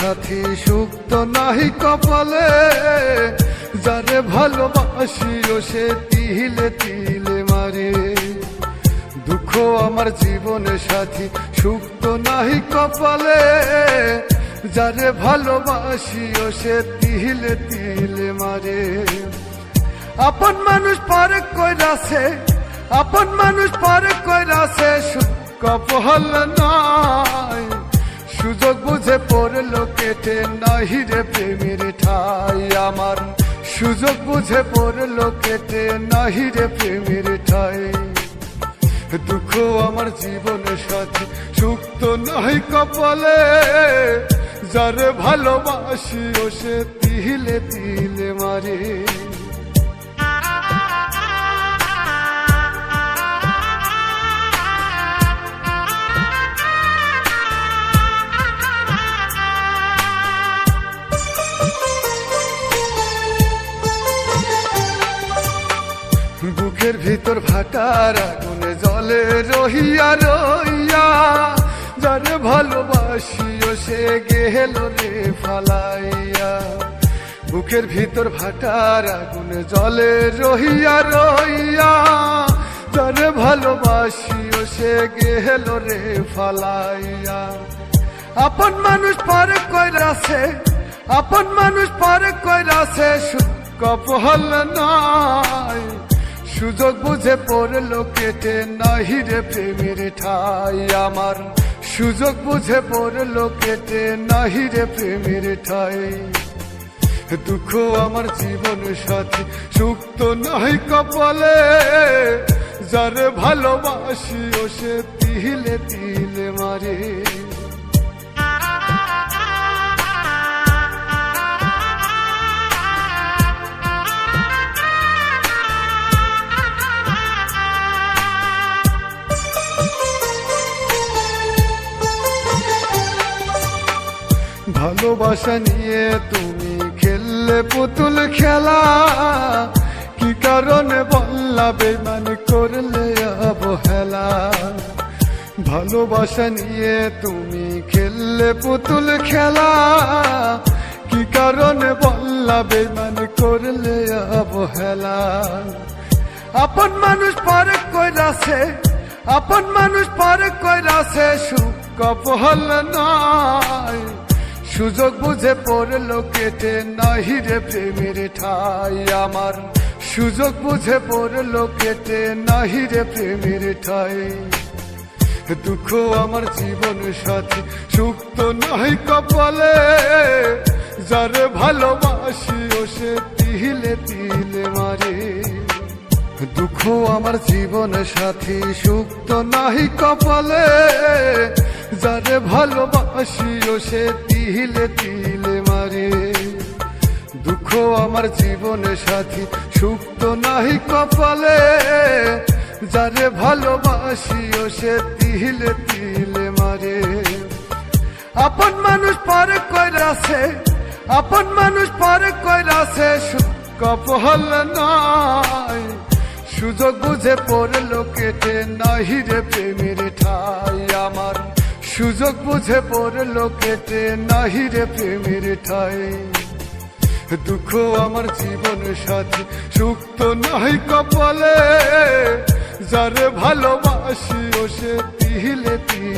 সাথী সুখ তো নাহি কপালে, যারে ভালোবাসি ও সে তিলে তিলে মারে। দুঃখ আমার জীবনের সাথী সুখ তো নাহি কপালে, যারে ভালোবাসি ও সে তিলে তিলে মারে। আপন মানুষ পারে কইরাছে, আপন মানুষ পারে কইরাছে, সুখ কপাল নাই। সুযোগ বুঝে পড়লো কেটে নাহি রে প্রেমের ঠাই আমার, সুযোগ বুঝে পড়লো কেটে নাহি রে প্রেমের ঠাই। দুঃখ আমার জীবনের সাথী সুখ তো নাহি কপালে, যারে ভালোবাসি ও সে তিলে তিলে মারে। বুকের ভিতর ভাটার আগুনে জলে রহিয়া রইয়া, যারে ভালোবাসি ও সে গেল রে ফালাইয়া। বুকের ভিতর ভাটার আগুনে জলে রহিয়া রইয়া, যারে ভালোবাসি ও সে গেল রে ফালাইয়া। আপন মানুষ পারে কইরাছে, আপন মানুষ পারে কইরাছে, সুখ কপাল নাই। সুযোগ বুঝে পড়লো কেটে নাহি রে প্রেমের ঠাই আমার, সুযোগ বুঝে পড়লো কেটে নাহি রে প্রেমের ঠাই। দুঃখ আমার জীবনের সাথী সুখ তো নাহি কপালে, যারে ভালোবাসি ও সে তিলে তিলে মারে। ভালোবাসা নিয়ে তুমি খেললে পুতুল খেলা, কি কারণে বললা বেমান করলে অবহেলা। ভালোবাসা নিয়ে তুমি খেললে পুতুল খেলা, কি কারণে বললা বেমান করলে অবহেলা। আপন মানুষ পারে কইরাছে, আপন মানুষ পারে কইরাছে, সুখ কপাল নাই। সুযোগ বুঝে পড়লো কেটে নাহি রে প্রেমের ঠাই আমার, সুযোগ বুঝে পড়লো কেটে নাহি রে প্রেমের ঠাই। দুঃখ আমার জীবনের সাথী সুখ তো নাহি কপালে, যারে ভালোবাসি ও সে তিলে তিলে মারে। দুঃখ আমার জীবনের সাথী সুখ তো নাহি কপালে, যারে ভালোবাসি ও সে তিলে তিলে মারে। দুঃখ আমার জীবনের সাথী সুখ তো নাহি কপালে, যারে ভালোবাসি ও সে তিলে তিলে মারে। আপন মানুষ পারে কইরাছে, আপন মানুষ পারে কইরাছে, সুখ কপাল নাই। সুযোগ বুঝে পড়লো কেটে নাহি রে প্রেমের ঠাই আমার, সুযোগ বুঝে পড়লো কেটে নাহি রে প্রেমের ঠাই। দুঃখ আমার জীবনের সাথী সুখ তো নাহি কপালে, যারে ভালোবাসি ও সে তিলে তিলে